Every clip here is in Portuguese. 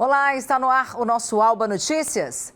Olá, está no ar o nosso Alba Notícias.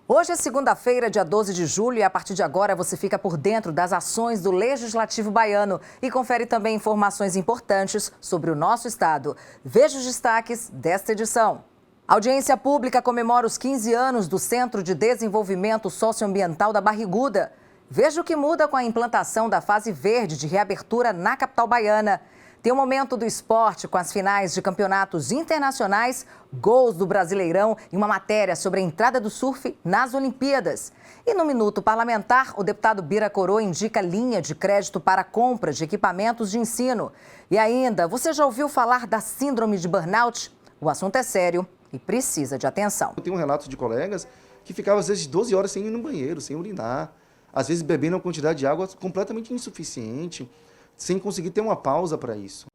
Hoje é segunda-feira, dia 12 de julho, e a partir de agora você fica por dentro das ações do Legislativo baiano e confere também informações importantes sobre o nosso estado. Veja os destaques desta edição. A audiência pública comemora os 15 anos do Centro de Desenvolvimento Socioambiental da Barriguda. Veja o que muda com a implantação da fase verde de reabertura na capital baiana. Tem o momento do esporte com as finais de campeonatos internacionais, gols do Brasileirão e uma matéria sobre a entrada do surf nas Olimpíadas. E no Minuto Parlamentar, o deputado Bira Coroa indica linha de crédito para a compra de equipamentos de ensino. E ainda, você já ouviu falar da síndrome de burnout? O assunto é sério e precisa de atenção. Eu tenho relatos de colegas que ficavam às vezes 12 horas sem ir no banheiro, sem urinar, às vezes bebendo uma quantidade de água completamente insuficiente, sem conseguir ter uma pausa para isso.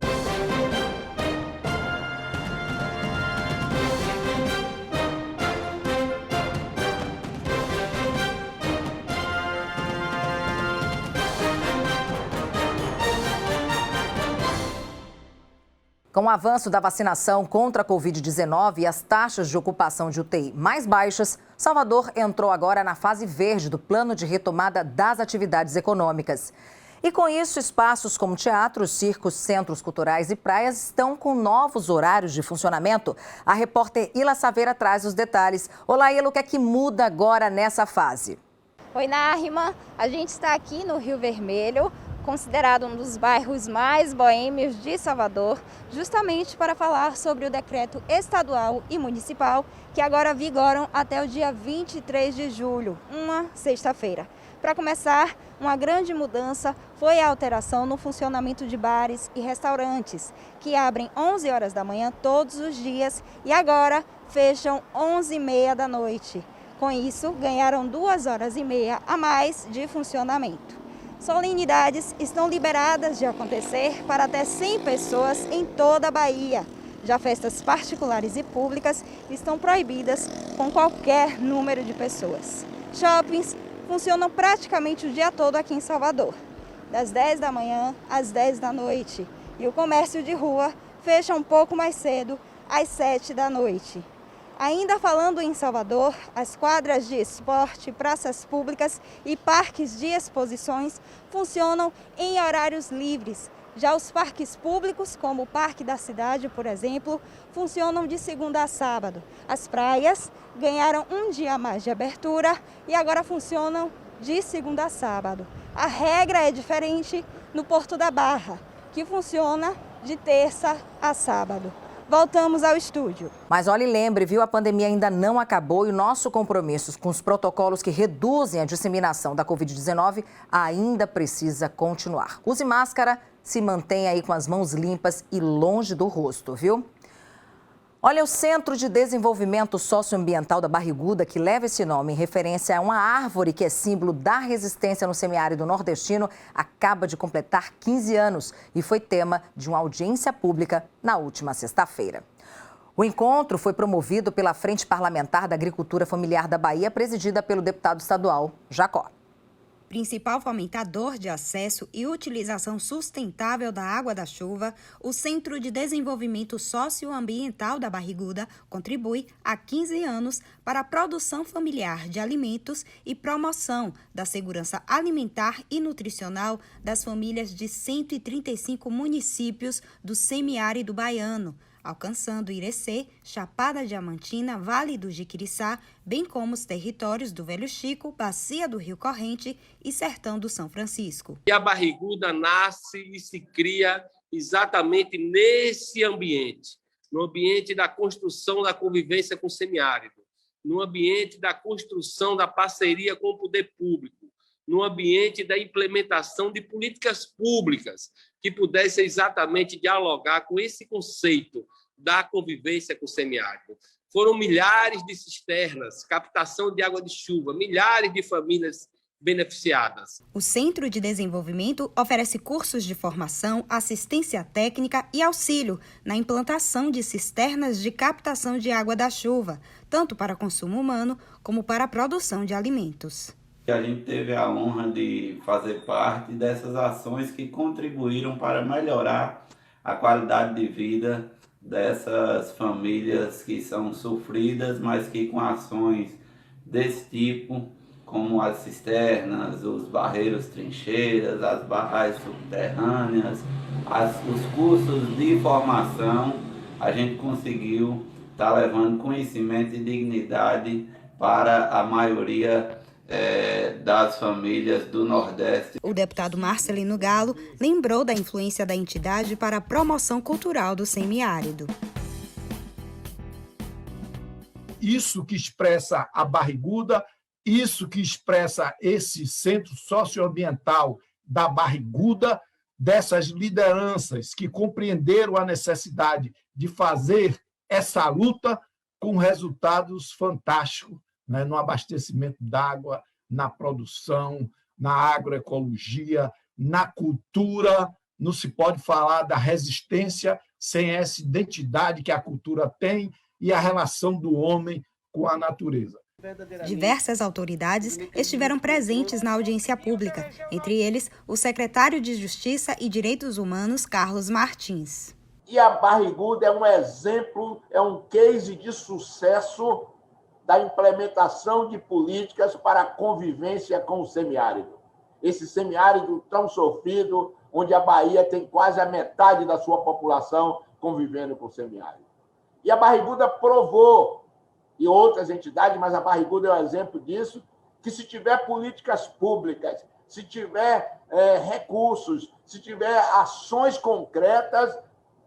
Com o avanço da vacinação contra a Covid-19 e as taxas de ocupação de UTI mais baixas, Salvador entrou agora na fase verde do plano de retomada das atividades econômicas. E com isso, espaços como teatros, circos, centros culturais e praias estão com novos horários de funcionamento. A repórter Ila Saveira traz os detalhes. Olá, Ila, o que é que muda agora nessa fase? Oi, Narima. A gente está aqui no Rio Vermelho, considerado um dos bairros mais boêmios de Salvador, justamente para falar sobre o decreto estadual e municipal que agora vigoram até o dia 23 de julho, uma sexta-feira. Para começar, uma grande mudança foi a alteração no funcionamento de bares e restaurantes, que abrem 11 horas da manhã todos os dias e agora fecham 11h30 da noite. Com isso, ganharam 2 horas e meia a mais de funcionamento. Solenidades estão liberadas de acontecer para até 100 pessoas em toda a Bahia. Já festas particulares e públicas estão proibidas com qualquer número de pessoas. Shoppings funcionam praticamente o dia todo aqui em Salvador, das 10 da manhã às 10 da noite. E o comércio de rua fecha um pouco mais cedo, às 7 da noite. Ainda falando em Salvador, as quadras de esporte, praças públicas e parques de exposições funcionam em horários livres. Já os parques públicos, como o Parque da Cidade, por exemplo, funcionam de segunda a sábado. As praias ganharam um dia a mais de abertura e agora funcionam de segunda a sábado. A regra é diferente no Porto da Barra, que funciona de terça a sábado. Voltamos ao estúdio. Mas olha e lembre, viu? A pandemia ainda não acabou e o nosso compromisso com os protocolos que reduzem a disseminação da Covid-19 ainda precisa continuar. Use máscara, se mantenha aí com as mãos limpas e longe do rosto, viu? Olha, o Centro de Desenvolvimento Socioambiental da Barriguda, que leva esse nome em referência a uma árvore que é símbolo da resistência no semiárido nordestino, acaba de completar 15 anos e foi tema de uma audiência pública na última sexta-feira. O encontro foi promovido pela Frente Parlamentar da Agricultura Familiar da Bahia, presidida pelo deputado estadual Jacó. Principal fomentador de acesso e utilização sustentável da água da chuva, o Centro de Desenvolvimento Socioambiental da Barriguda contribui há 15 anos para a produção familiar de alimentos e promoção da segurança alimentar e nutricional das famílias de 135 municípios do semiárido baiano, alcançando Irecê, Chapada Diamantina, Vale do Jiquiriçá, bem como os territórios do Velho Chico, Bacia do Rio Corrente e Sertão do São Francisco. E a Barriguda nasce e se cria exatamente nesse ambiente, no ambiente da construção da convivência com o semiárido, no ambiente da construção da parceria com o poder público, no ambiente da implementação de políticas públicas que pudessem exatamente dialogar com esse conceito da convivência com o semiárido. Foram milhares de cisternas, captação de água de chuva, milhares de famílias beneficiadas. O Centro de Desenvolvimento oferece cursos de formação, assistência técnica e auxílio na implantação de cisternas de captação de água da chuva, tanto para consumo humano como para a produção de alimentos. A gente teve a honra de fazer parte dessas ações que contribuíram para melhorar a qualidade de vida dessas famílias que são sofridas, mas que com ações desse tipo, como as cisternas, os barreiros trincheiras, as barragens subterrâneas, os cursos de formação, a gente conseguiu estar levando conhecimento e dignidade para a maioria das famílias do Nordeste. O deputado Marcelino Galo lembrou da influência da entidade para a promoção cultural do semiárido. Isso que expressa a Barriguda, isso que expressa esse centro socioambiental da Barriguda, dessas lideranças que compreenderam a necessidade de fazer essa luta com resultados fantásticos, né, no abastecimento d'água, na produção, na agroecologia, na cultura. Não se pode falar da resistência sem essa identidade que a cultura tem e a relação do homem com a natureza. Diversas autoridades estiveram presentes na audiência pública, entre eles o secretário de Justiça e Direitos Humanos, Carlos Martins. E a Barriguda é um exemplo, é um case de sucesso da implementação de políticas para a convivência com o semiárido. Esse semiárido tão sofrido, onde a Bahia tem quase a metade da sua população convivendo com o semiárido. E a Barriguda provou, e outras entidades, mas a Barriguda é um exemplo disso, que se tiver políticas públicas, se tiver recursos, se tiver ações concretas,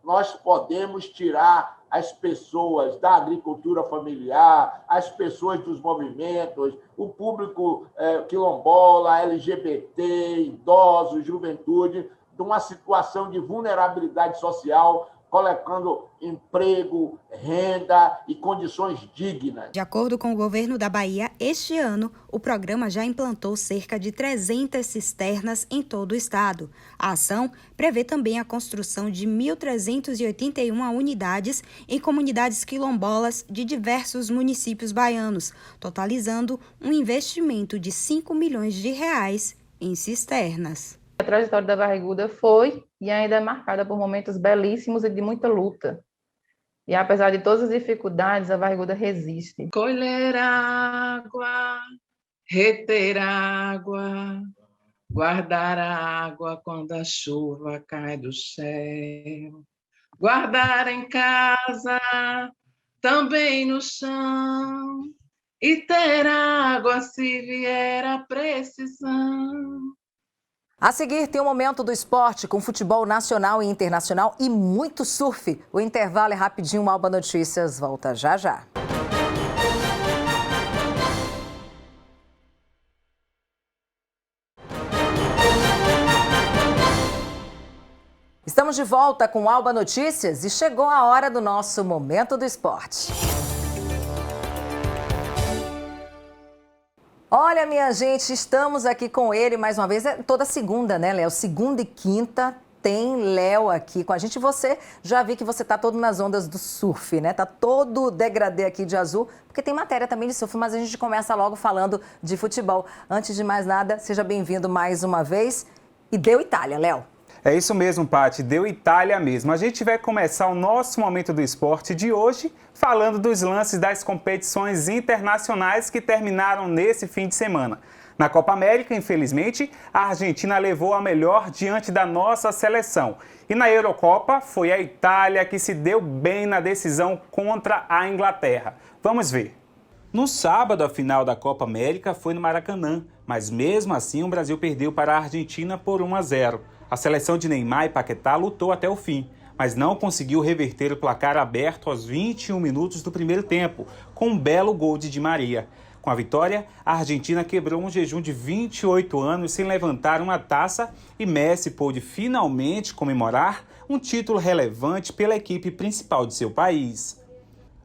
nós podemos tirar as pessoas da agricultura familiar, as pessoas dos movimentos, o público quilombola, LGBT, idosos, juventude, de uma situação de vulnerabilidade social, colocando emprego, renda e condições dignas. De acordo com o governo da Bahia, este ano, o programa já implantou cerca de 300 cisternas em todo o estado. A ação prevê também a construção de 1.381 unidades em comunidades quilombolas de diversos municípios baianos, totalizando um investimento de R$5 milhões em cisternas. A trajetória da Barriguda foi e ainda é marcada por momentos belíssimos e de muita luta. E apesar de todas as dificuldades, a Barriguda resiste. Colher água, reter água, guardar a água quando a chuva cai do céu, guardar em casa, também no chão, e ter água se vier a precisão. A seguir tem o momento do esporte com futebol nacional e internacional e muito surf. O intervalo é rapidinho, o Alba Notícias volta já já. Estamos de volta com o Alba Notícias e chegou a hora do nosso momento do esporte. Olha, minha gente, estamos aqui com ele mais uma vez, toda segunda, né, Léo? Segunda e quinta tem Léo aqui com a gente. Você, já vi que você tá todo nas ondas do surf, né? Tá todo degradê aqui de azul, porque tem matéria também de surf, mas a gente começa logo falando de futebol. Antes de mais nada, seja bem-vindo mais uma vez. E deu Itália, Léo. É isso mesmo, Paty, deu Itália mesmo. A gente vai começar o nosso momento do esporte de hoje falando dos lances das competições internacionais que terminaram nesse fim de semana. Na Copa América, infelizmente, a Argentina levou a melhor diante da nossa seleção. E na Eurocopa, foi a Itália que se deu bem na decisão contra a Inglaterra. Vamos ver. No sábado, a final da Copa América foi no Maracanã, mas mesmo assim o Brasil perdeu para a Argentina por 1-0. A seleção de Neymar e Paquetá lutou até o fim, mas não conseguiu reverter o placar aberto aos 21 minutos do primeiro tempo, com um belo gol de Di Maria. Com a vitória, a Argentina quebrou um jejum de 28 anos sem levantar uma taça e Messi pôde finalmente comemorar um título relevante pela equipe principal de seu país.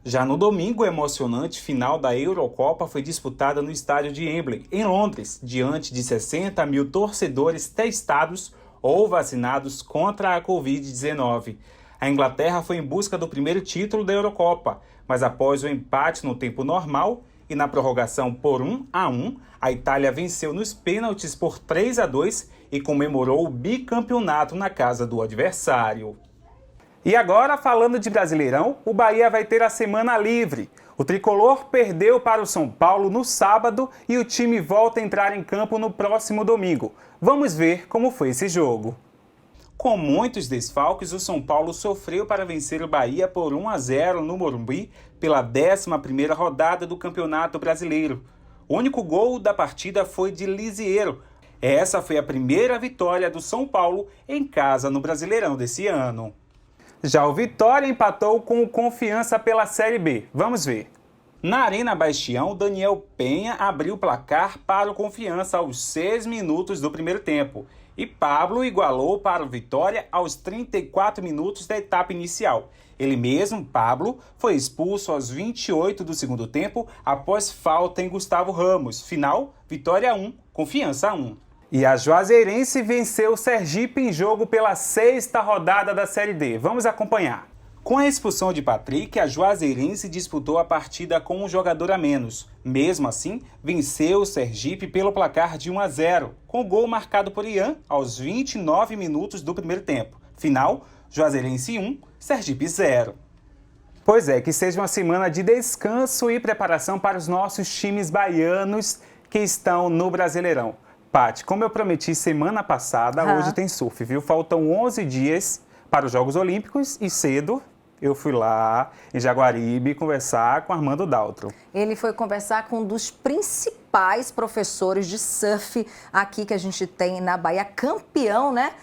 Já no domingo, a emocionante final da Eurocopa foi disputada no estádio de Wembley, em Londres, diante de 60 mil torcedores testados ou vacinados contra a Covid-19. A Inglaterra foi em busca do primeiro título da Eurocopa, mas após o empate no tempo normal e na prorrogação por 1-1, a Itália venceu nos pênaltis por 3-2 e comemorou o bicampeonato na casa do adversário. E agora, falando de Brasileirão, o Bahia vai ter a semana livre. O tricolor perdeu para o São Paulo no sábado e o time volta a entrar em campo no próximo domingo. Vamos ver como foi esse jogo. Com muitos desfalques, o São Paulo sofreu para vencer o Bahia por 1-0 no Morumbi pela 11ª rodada do Campeonato Brasileiro. O único gol da partida foi de Lisieiro. Essa foi a primeira vitória do São Paulo em casa no Brasileirão desse ano. Já o Vitória empatou com o Confiança pela Série B. Vamos ver. Na Arena Bastião, Daniel Penha abriu o placar para o Confiança aos 6 minutos do primeiro tempo. E Pablo igualou para o Vitória aos 34 minutos da etapa inicial. Ele mesmo, Pablo, foi expulso aos 28 do segundo tempo após falta em Gustavo Ramos. Final, Vitória 1, Confiança 1. E a Juazeirense venceu o Sergipe em jogo pela 6ª rodada da Série D. Vamos acompanhar. Com a expulsão de Patrick, a Juazeirense disputou a partida com um jogador a menos. Mesmo assim, venceu o Sergipe pelo placar de 1-0, com o gol marcado por Ian aos 29 minutos do primeiro tempo. Final, Juazeirense 1, Sergipe 0. Pois é, que seja uma semana de descanso e preparação para os nossos times baianos que estão no Brasileirão. Paty, como eu prometi semana passada, hoje tem surf, viu? Faltam 11 dias para os Jogos Olímpicos e cedo eu fui lá em Jaguaribe conversar com Armando Daltro. Ele foi conversar com um dos principais professores de surf aqui que a gente tem na Bahia, campeão, né?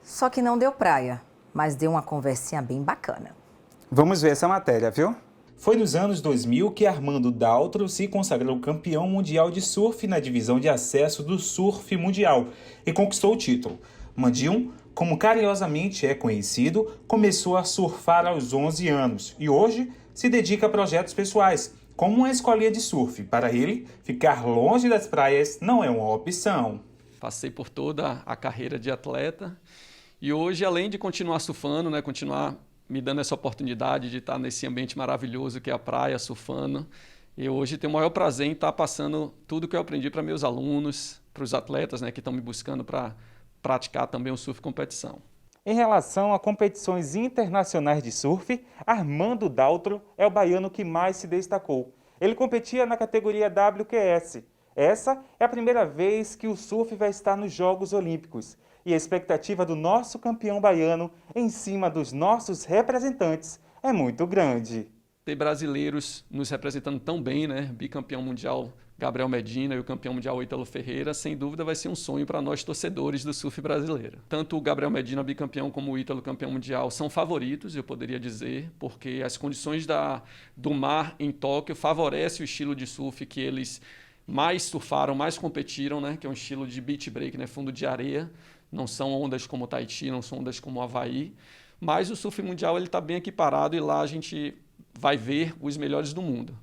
Só que não deu praia, mas deu uma conversinha bem bacana. Vamos ver essa matéria, viu? Foi nos anos 2000 que Armando Daltro se consagrou campeão mundial de surf na divisão de acesso do Surf Mundial e conquistou o título. Mandinho, como carinhosamente é conhecido, começou a surfar aos 11 anos e hoje se dedica a projetos pessoais, como uma escolinha de surf. Para ele, ficar longe das praias não é uma opção. Passei por toda a carreira de atleta e hoje, além de continuar surfando, né, continuar me dando essa oportunidade de estar nesse ambiente maravilhoso que é a praia, surfando. E hoje tenho o maior prazer em estar passando tudo que eu aprendi para meus alunos, para os atletas, né, que estão me buscando para praticar também o surf competição. Em relação a competições internacionais de surf, Armando Daltro é o baiano que mais se destacou. Ele competia na categoria WQS. Essa é a primeira vez que o surf vai estar nos Jogos Olímpicos. E a expectativa do nosso campeão baiano em cima dos nossos representantes é muito grande. Ter brasileiros nos representando tão bem, né? Bicampeão mundial Gabriel Medina e o campeão mundial Ítalo Ferreira, sem dúvida vai ser um sonho para nós torcedores do surf brasileiro. Tanto o Gabriel Medina bicampeão como o Ítalo campeão mundial são favoritos, eu poderia dizer, porque as condições do mar em Tóquio favorecem o estilo de surf que eles mais surfaram, mais competiram, né? Que é um estilo de beach break, né? Fundo de areia. Não são ondas como Tahiti, não são ondas como Havaí, mas o surf mundial está bem equiparado e lá a gente vai ver os melhores do mundo.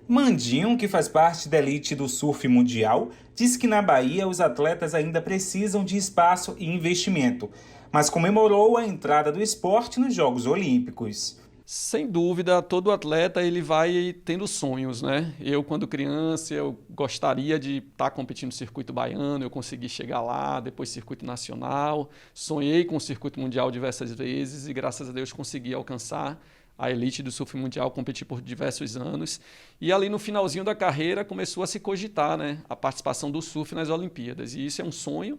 Mandinho, que faz parte da elite do surf mundial, diz que na Bahia os atletas ainda precisam de espaço e investimento, mas comemorou a entrada do esporte nos Jogos Olímpicos. Sem dúvida, todo atleta ele vai tendo sonhos, né? Eu, quando criança, eu gostaria de estar competindo no circuito baiano, eu consegui chegar lá, depois circuito nacional, sonhei com o circuito mundial diversas vezes e, graças a Deus, consegui alcançar a elite do surf mundial, competi por diversos anos. E ali no finalzinho da carreira começou a se cogitar, né, a participação do surf nas Olimpíadas. E isso é um sonho,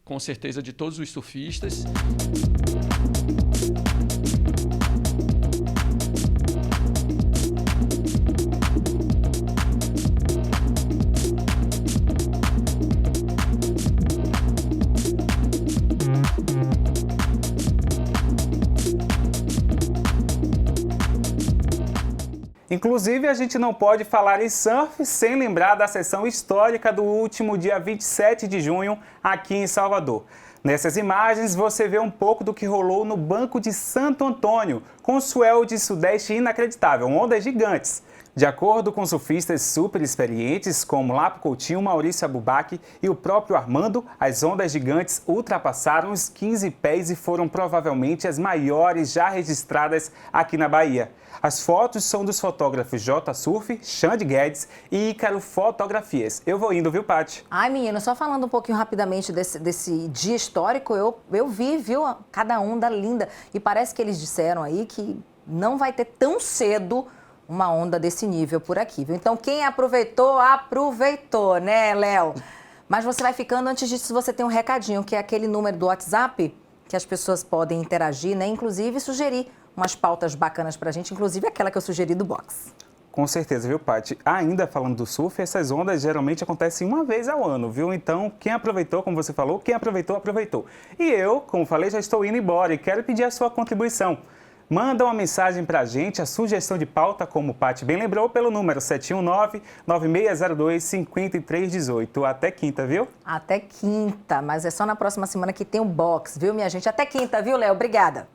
com certeza, de todos os surfistas. Inclusive, a gente não pode falar em surf sem lembrar da sessão histórica do último dia 27 de junho aqui em Salvador. Nessas imagens, você vê um pouco do que rolou no Banco de Santo Antônio, com swell de sudeste inacreditável, ondas gigantes. De acordo com surfistas super experientes, como Lapo Coutinho, Maurício Abubaque e o próprio Armando, as ondas gigantes ultrapassaram os 15 pés e foram provavelmente as maiores já registradas aqui na Bahia. As fotos são dos fotógrafos J Surf, Xande Guedes e Ícaro Fotografias. Eu vou indo, viu, Paty? Ai, menino, só falando um pouquinho rapidamente desse dia histórico, eu vi, viu, cada onda linda. E parece que eles disseram aí que não vai ter tão cedo uma onda desse nível por aqui, viu? Então, quem aproveitou, aproveitou, né, Léo? Mas você vai ficando, antes disso, você tem um recadinho, que é aquele número do WhatsApp que as pessoas podem interagir, né? Inclusive, sugerir umas pautas bacanas pra gente, inclusive aquela que eu sugeri do box. Com certeza, viu, Paty? Ainda falando do surf, essas ondas geralmente acontecem uma vez ao ano, viu? Então, quem aproveitou, como você falou, quem aproveitou, aproveitou. E eu, como falei, já estou indo embora e quero pedir a sua contribuição. Manda uma mensagem pra gente, a sugestão de pauta, como o Paty bem lembrou, pelo número 719-9602-5318. Até quinta, viu? Até quinta, mas é só na próxima semana que tem um box, viu, minha gente? Até quinta, viu, Léo? Obrigada.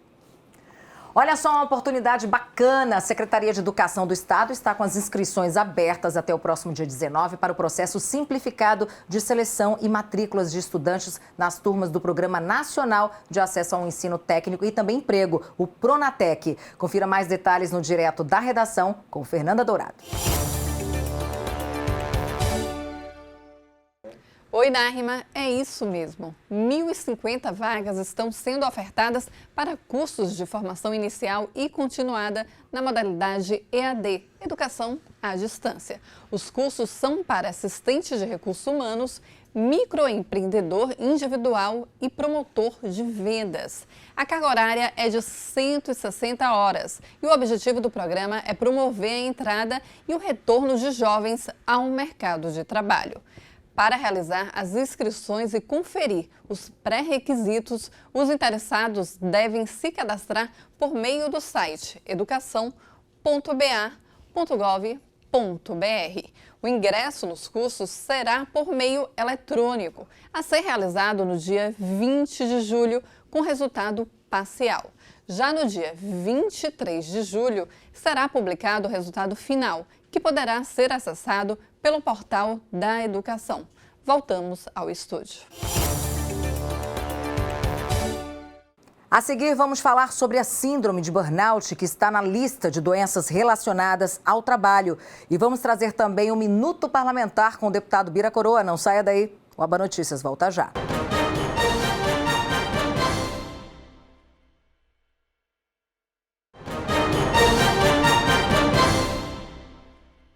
Olha só uma oportunidade bacana. A Secretaria de Educação do Estado está com as inscrições abertas até o próximo dia 19 para o processo simplificado de seleção e matrículas de estudantes nas turmas do Programa Nacional de Acesso ao Ensino Técnico e também Emprego, o Pronatec. Confira mais detalhes no Direto da Redação com Fernanda Dourado. Oi, Nárima, é isso mesmo. 1.050 vagas estão sendo ofertadas para cursos de formação inicial e continuada na modalidade EAD, Educação à Distância. Os cursos são para assistente de recursos humanos, microempreendedor individual e promotor de vendas. A carga horária é de 160 horas e o objetivo do programa é promover a entrada e o retorno de jovens ao mercado de trabalho. Para realizar as inscrições e conferir os pré-requisitos, os interessados devem se cadastrar por meio do site educação.ba.gov.br. O ingresso nos cursos será por meio eletrônico, a ser realizado no dia 20 de julho, com resultado parcial. Já no dia 23 de julho, será publicado o resultado final, que poderá ser acessado pelo portal da Educação. Voltamos ao estúdio. A seguir, vamos falar sobre a síndrome de burnout, que está na lista de doenças relacionadas ao trabalho. E vamos trazer também o Minuto Parlamentar com o deputado Bira Coroa. Não saia daí, o Aba Notícias volta já.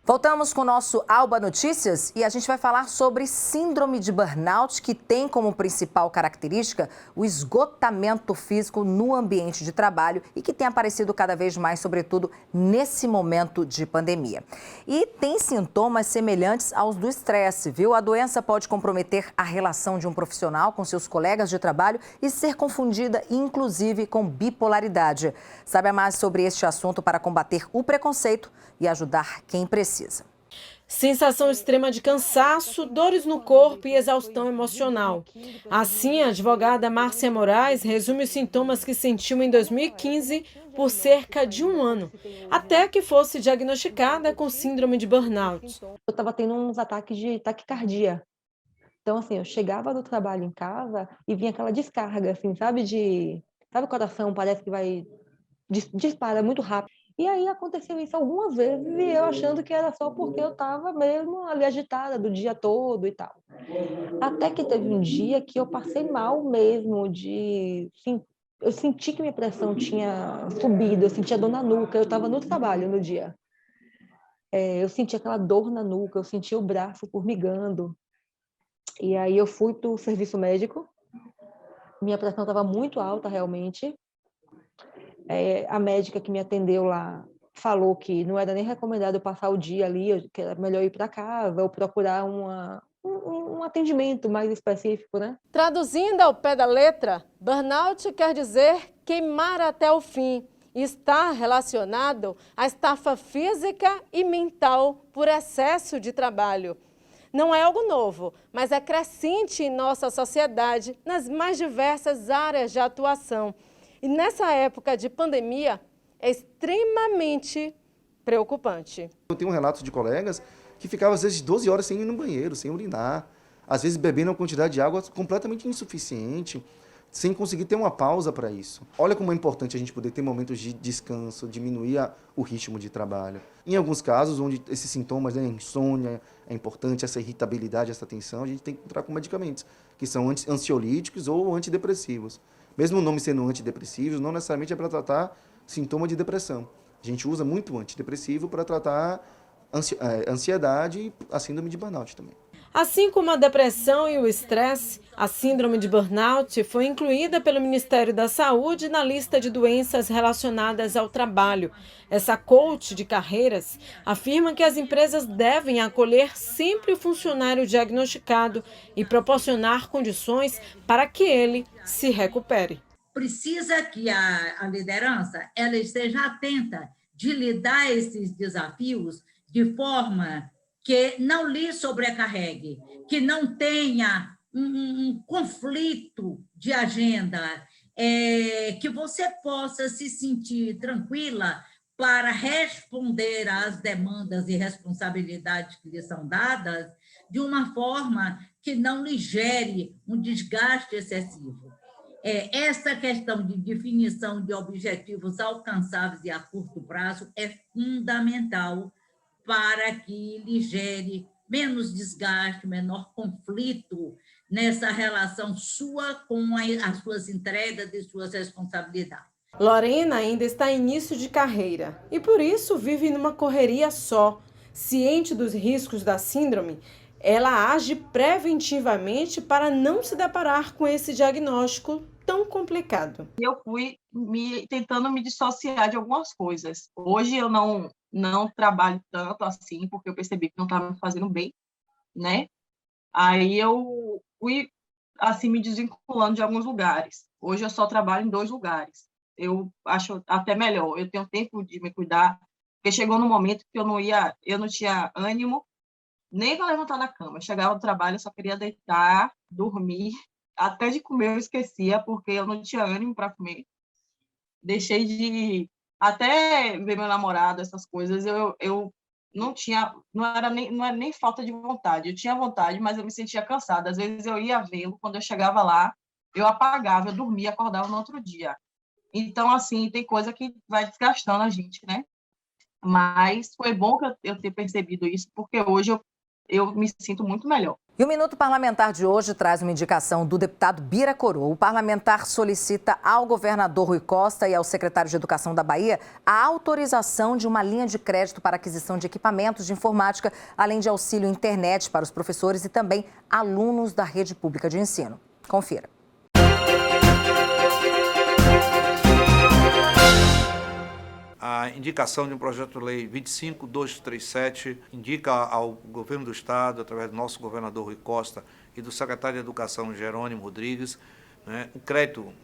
Voltamos com o nosso Alba Notícias e a gente vai falar sobre síndrome de burnout, que tem como principal característica o esgotamento físico no ambiente de trabalho e que tem aparecido cada vez mais, sobretudo nesse momento de pandemia. E tem sintomas semelhantes aos do estresse, viu? A doença pode comprometer a relação de um profissional com seus colegas de trabalho e ser confundida, inclusive, com bipolaridade. Saiba mais sobre este assunto para combater o preconceito e ajudar quem precisa. Sensação extrema de cansaço, dores no corpo e exaustão emocional. Assim, a advogada Márcia Moraes resume os sintomas que sentiu em 2015 por cerca de um ano, até que fosse diagnosticada com síndrome de burnout. Eu estava tendo uns ataques de taquicardia. Então, assim, eu chegava do trabalho em casa e vinha aquela descarga, assim, sabe? Sabe o coração parece que vai... dispara muito rápido. E aí aconteceu isso algumas vezes e eu achando que era só porque eu estava mesmo ali agitada do dia todo e tal. Até que teve um dia que eu passei mal mesmo, eu senti que minha pressão tinha subido, eu sentia dor na nuca, eu estava no trabalho no dia. Eu senti aquela dor na nuca, eu sentia o braço formigando. E aí eu fui para o serviço médico, minha pressão estava muito alta realmente. A médica que me atendeu lá falou que não era nem recomendado eu passar o dia ali, que era melhor ir para casa ou procurar um atendimento mais específico, né? Traduzindo ao pé da letra, burnout quer dizer queimar até o fim. Está relacionado à estafa física e mental por excesso de trabalho. Não é algo novo, mas é crescente em nossa sociedade nas mais diversas áreas de atuação. E nessa época de pandemia, é extremamente preocupante. Eu tenho relatos de colegas que ficavam, às vezes, 12 horas sem ir no banheiro, sem urinar. Às vezes, bebendo uma quantidade de água completamente insuficiente, sem conseguir ter uma pausa para isso. Olha como é importante a gente poder ter momentos de descanso, diminuir o ritmo de trabalho. Em alguns casos, onde esses sintomas, né, insônia, é importante, essa irritabilidade, essa tensão, a gente tem que entrar com medicamentos, que são ansiolíticos ou antidepressivos. Mesmo o nome sendo antidepressivos, não necessariamente é para tratar sintoma de depressão. A gente usa muito antidepressivo para tratar ansiedade e a síndrome de burnout também. Assim como a depressão e o estresse, a síndrome de burnout foi incluída pelo Ministério da Saúde na lista de doenças relacionadas ao trabalho. Essa coach de carreiras afirma que as empresas devem acolher sempre o funcionário diagnosticado e proporcionar condições para que ele se recupere. Precisa que a liderança ela esteja atenta de lidar esses desafios de forma que não lhe sobrecarregue, que não tenha um conflito de agenda, que você possa se sentir tranquila para responder às demandas e responsabilidades que lhe são dadas de uma forma que não lhe gere um desgaste excessivo. Essa questão de definição de objetivos alcançáveis e a curto prazo é fundamental para que lhe gere menos desgaste, menor conflito nessa relação sua com as suas entregas e suas responsabilidades. Lorena ainda está em início de carreira e, por isso, vive numa correria só. Ciente dos riscos da síndrome, ela age preventivamente para não se deparar com esse diagnóstico tão complicado. Eu fui tentando me dissociar de algumas coisas. Hoje eu não trabalho tanto assim, porque eu percebi que não estava me fazendo bem, né? Aí eu fui, assim, me desvinculando de alguns lugares. Hoje eu só trabalho em 2 lugares. Eu acho até melhor, eu tenho tempo de me cuidar, porque chegou no momento que eu não tinha ânimo nem para levantar da cama. Eu chegava do trabalho, eu só queria deitar, dormir, até de comer eu esquecia, porque eu não tinha ânimo para comer. Deixei de até ver meu namorado, essas coisas, eu não tinha, não era nem falta de vontade, eu tinha vontade, mas eu me sentia cansada. Às vezes eu ia vê-lo, quando eu chegava lá, eu apagava, eu dormia, acordava no outro dia. Então, assim, tem coisa que vai desgastando a gente, né? Mas foi bom que eu ter percebido isso, porque hoje eu me sinto muito melhor. E o Minuto Parlamentar de hoje traz uma indicação do deputado Bira Coroa. O parlamentar solicita ao governador Rui Costa e ao secretário de Educação da Bahia a autorização de uma linha de crédito para aquisição de equipamentos de informática, além de auxílio internet para os professores e também alunos da rede pública de ensino. Confira. A indicação de um projeto de lei 25237 indica ao governo do Estado, através do nosso governador Rui Costa e do secretário de Educação Jerônimo Rodrigues, né,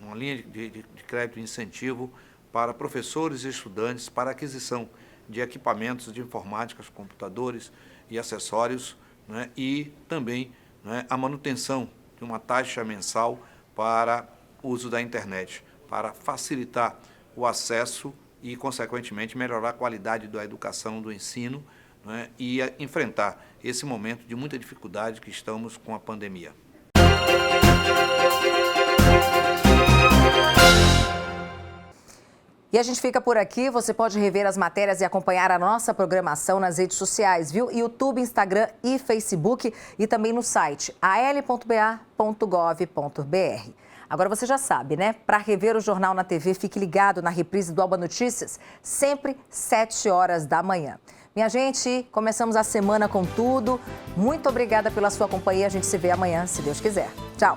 uma linha de crédito e incentivo para professores e estudantes para aquisição de equipamentos de informática, computadores e acessórios, né, e também, né, a manutenção de uma taxa mensal para uso da internet, para facilitar o acesso e, consequentemente, melhorar a qualidade da educação, do ensino, né, e enfrentar esse momento de muita dificuldade que estamos com a pandemia. E a gente fica por aqui. Você pode rever as matérias e acompanhar a nossa programação nas redes sociais, viu? YouTube, Instagram e Facebook, e também no site al.ba.gov.br. Agora você já sabe, né? Para rever o Jornal na TV, fique ligado na reprise do Alba Notícias, sempre 7 horas da manhã. Minha gente, começamos a semana com tudo. Muito obrigada pela sua companhia. A gente se vê amanhã, se Deus quiser. Tchau!